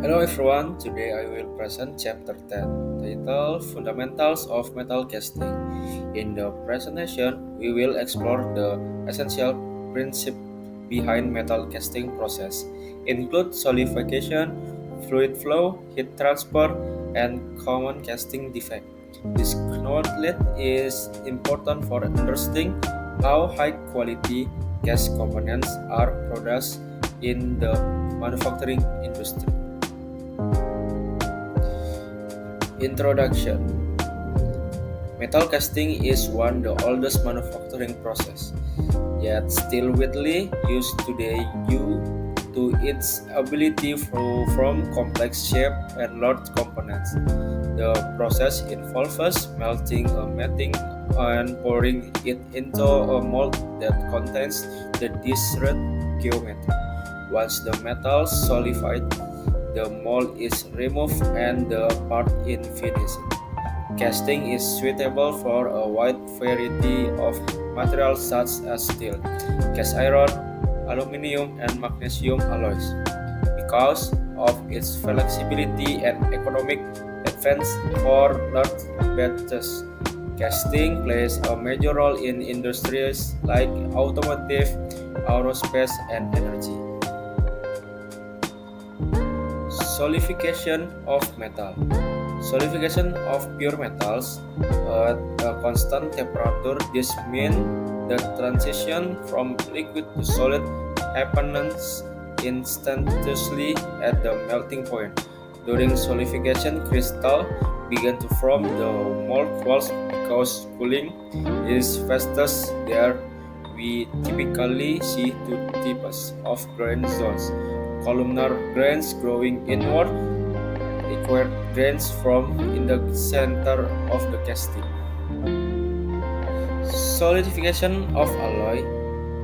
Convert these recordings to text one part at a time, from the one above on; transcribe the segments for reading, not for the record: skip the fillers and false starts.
Hello everyone, today I will present chapter 10, titled Fundamentals of Metal Casting. In the presentation, we will explore the essential principle behind metal casting process, include solidification, fluid flow, heat transfer, and common casting defect. This knowledge is important for understanding how high quality cast components are produced in the manufacturing industry. Introduction. Metal casting is one of the oldest manufacturing process, yet still widely used today due to its ability from complex shape and large components. The process involves melting a metal and pouring it into a mold that contains the desired geometry. Once the metal solidified, the mold is removed and the part is finished. Casting is suitable for a wide variety of materials such as steel, cast iron, aluminum, and magnesium alloys. Because of its flexibility and economic advance for large batches, casting plays a major role in industries like automotive, aerospace, and energy. Solidification of metal. Solidification of pure metals at a constant temperature. This means the transition from liquid to solid happens instantaneously at the melting point. During solidification, crystal begin to form the mold walls because cooling is fastest there. We typically see two types of grain zones: columnar grains growing inward, liquid grains from in the center of the casting. Solidification of alloy.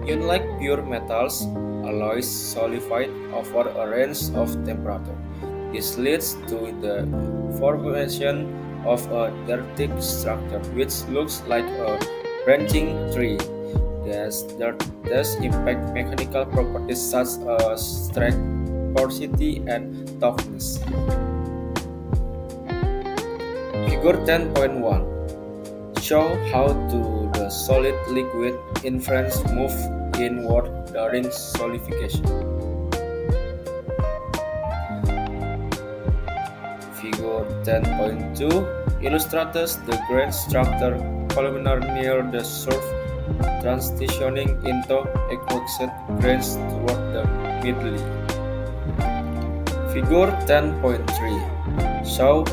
Unlike pure metals, alloys solidify over a range of temperature. This leads to the formation of a diatic structure, which looks like a branching tree. Thus impact mechanical properties such as strength, porosity, and toughness. Figure 10.1 show how to the solid liquid inference move inward during solidification. Figure 10.2 illustrates the grain structure columnar near the surface transitioning into equisite grains toward the middle. Figure 10.3 show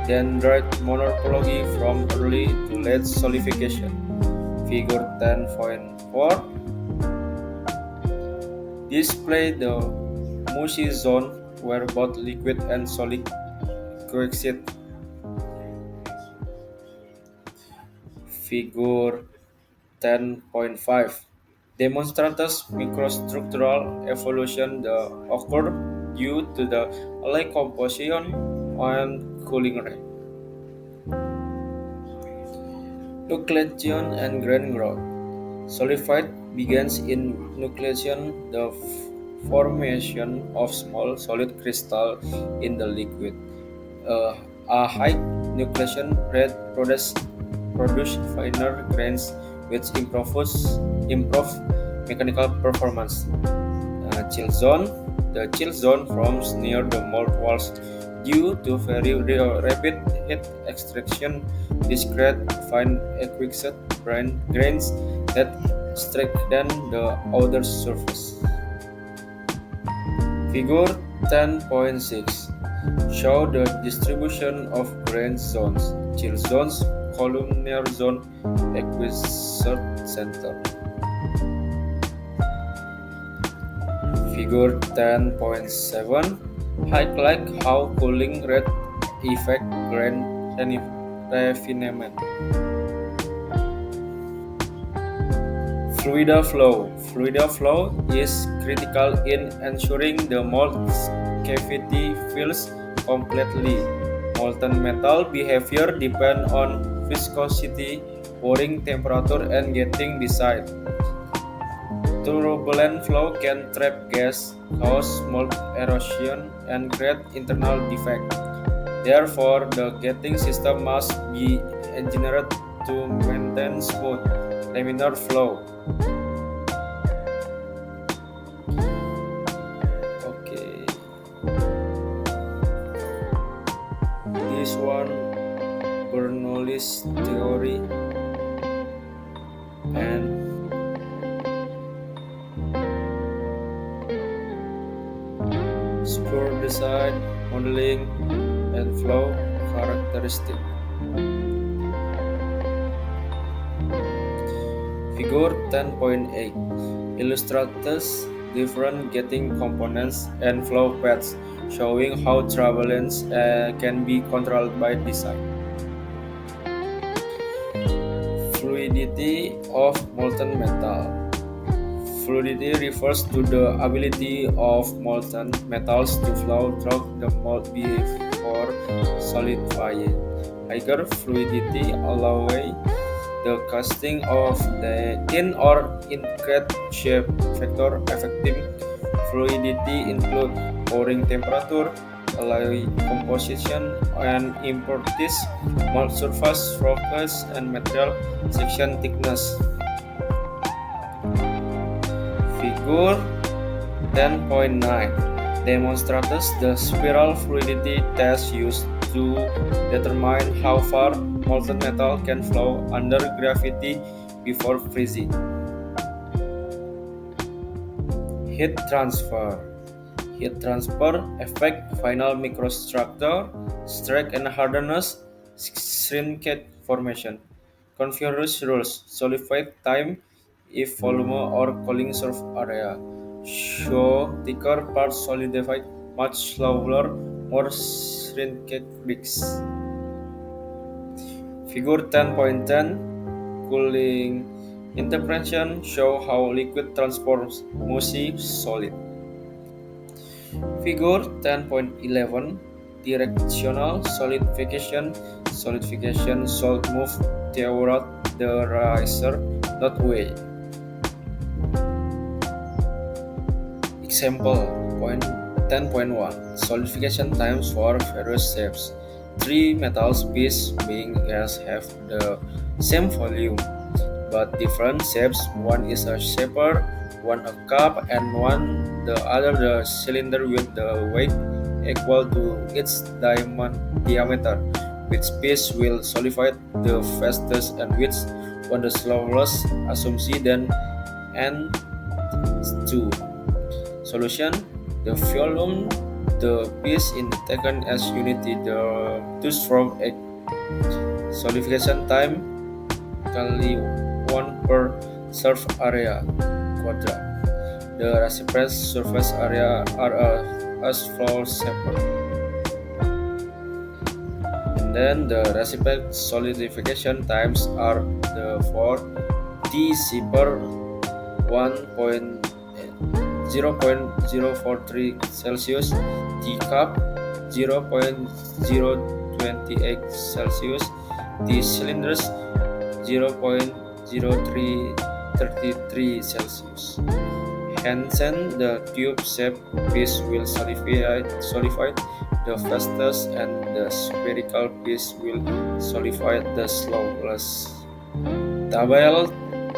dendrite morphology from early to late solidification. Figure 10.4 display the mushy zone where both liquid and solid coexist. Figure 10.5 demonstrates microstructural evolution that occurred due to the alloy composition and cooling rate. Nucleation and grain growth. Solidified begins in nucleation, the formation of small solid crystal in the liquid. A high nucleation rate produce finer grains which improve mechanical performance. Chill zone. The chill zone forms near the mold walls due to very rapid heat extraction. This creates fine exquisite grains that strengthen the outer surface. Figure 10.6 show the distribution of grain zones. Chill zones, columnar zone, exquisite center. Figure 10.7 highlight how cooling rate affect grain refinement. Fluid flow is critical in ensuring the mold cavity fills completely. Molten metal behavior depends on viscosity, pouring temperature, and getting desired. Turbulent flow can trap gas, cause mold erosion, and create internal defect. Therefore, the getting system must be engineered to maintain smooth laminar flow. Okay, this one Bernoulli's theory and spur design, modeling, and flow characteristic. Figure 10.8 illustrates different gating components and flow paths, showing how turbulence can be controlled by design. Fluidity of molten metal. Fluidity refers to the ability of molten metals to flow through the mold before solidifying. Higher fluidity allows the casting of the thin or intricate shape. Factor affecting fluidity include pouring temperature, alloy composition, and impervious mold surface focus and material section thickness. Figure 10.9 demonstrates the spiral fluidity test used to determine how far molten metal can flow under gravity before freezing. Heat transfer. Heat transfer affect final microstructure, strength and hardness, shrinkage formation. Converse rules: solidified time if volume or cooling surface area. Show thicker parts solidified much slower, more shrinkage risks. Figure 10.10 cooling interpretation show how liquid transforms mushy solid. Figure 10.11 directional solidification. Solidification should move toward the riser, not away. Example 10.1 solidification times for various shapes. Three metals pieces being gas have the same volume but different shapes. One is a shaper, one a cup, and one the other the cylinder with the weight equal to its diameter. Which piece will solidify the fastest and which one the slowest? Assumption then N2. Solution: the volume the piece is taken as unity the two from a solidification time kali 1 per surface area quadrat. The reciprocal surface area are as flow shaper. And then the reciprocal solidification times are the for T per 0.043 Celsius, T cup 0.028 Celsius, T cylinders 0.0333 Celsius. Hence, the tube-shaped piece will solidify the fastest and the spherical piece will solidify the slowest. Table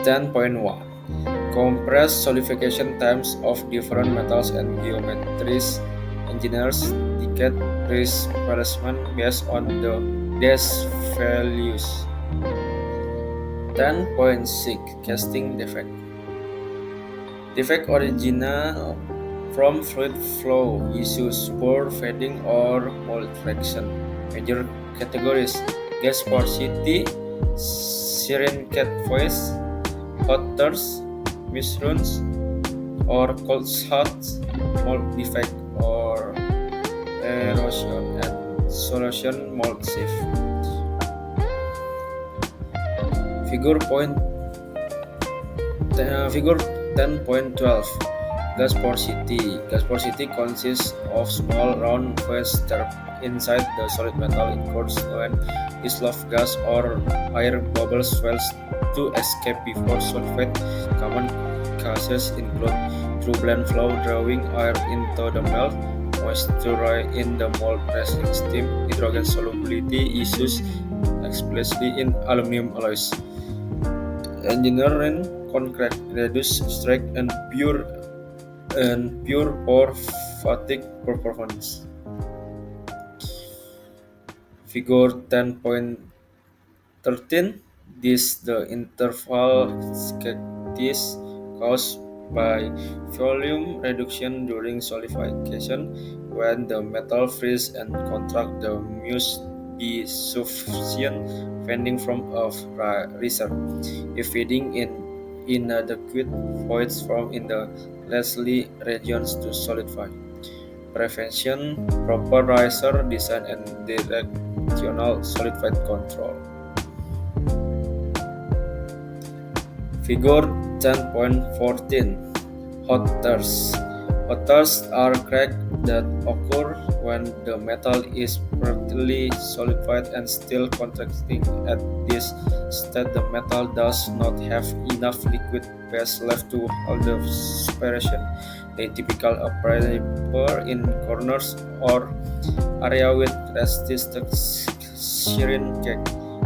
10.1 compressed solidification times of different metals and geometries. Engineers dictate risk placement based on the dash values. 10.6 Casting defect. Defect original from fluid flow issues, poor fading, or mold traction. Major categories: gas porosity, shrinkage voice, hot thirst, misruns, or cold shots, mold defect, or erosion and solution mold shift. Figure 10.12 Gas porosity. Gas porosity consists of small round vents trapped inside the solid metal in course when dissolved gas or air bubbles fails to escape before solidified. Common cases include turbulent flow drawing air into the melt, moisture in the mold pressing steam, hydrogen solubility issues, especially in aluminum alloys. Engineering concrete reduce strike and pure or fatigue performance. Figure 10.13. This the interval sketches caused by volume reduction during solidification. When the metal freeze and contract, the must be sufficient vending from a reserve. If feeding in inadequate voids form in the lessly regions to solidify. Prevention, proper riser design and directional solidified control. Figure 10.14. Hot tears. Hot tears are cracks that occur when the metal is partly solidified and still contracting. At this state, the metal does not have enough liquid phase left to hold the separation. They typically appear in corners or area with resistant shearing cake.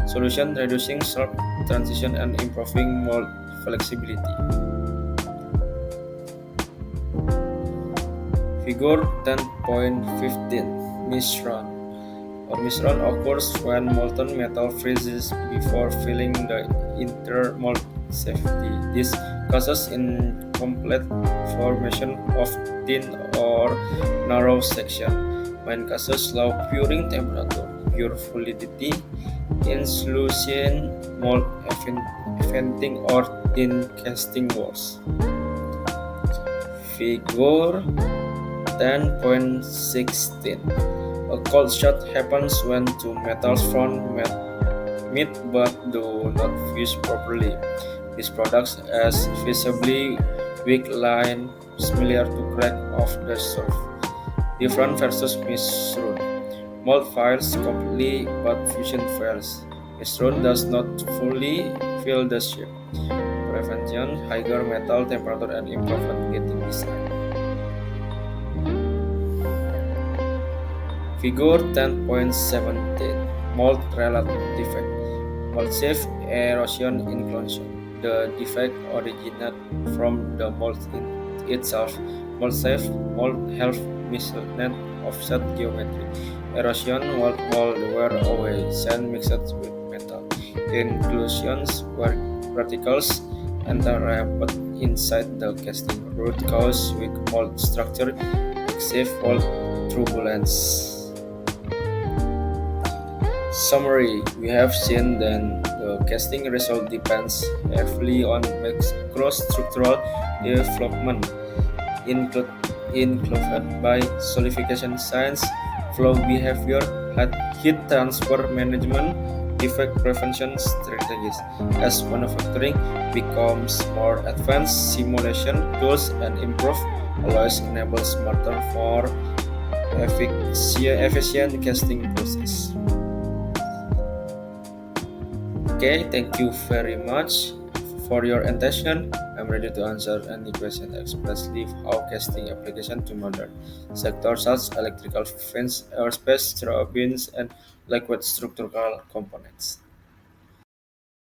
Solution: reducing sharp transition and improving mold flexibility. Figure 10.15. Misran. A misran occurs when molten metal freezes before filling the inner mold safety. This causes incomplete formation of thin or narrow section. When causes low curing temperature, pure fluidity in solution, mold eventing or thin casting walls. Figure 10.16. A cold shot happens when two metals meet but do not fuse properly. These products as visibly weak line similar to crack of the surface. Different versus misrun. Mold fails completely but fusion fails. Misrun does not fully fill the shape. Prevention, higher metal temperature and improvement getting design. Figure 10.17. Mold relative defect. Mold safe erosion inclusion. The defect originated from the mold itself. Mold safe, mold health misaligned offset geometry. Erosion mold wear away, sand mixed with metal. Inclusions were particles enter rapid inside the casting. Root cause weak mold structure, excessive mold turbulence. Summary: we have seen that the casting result depends heavily on microstructural development, included by solidification science, flow behavior, heat transfer management, defect prevention strategies. As manufacturing becomes more advanced, simulation tools and improved alloys enable smarter, more efficient casting process. Okay, thank you very much for your attention. I'm ready to answer any question, especially how casting application to modern sectors such as electrical fence, aerospace, turbines, and liquid structural components.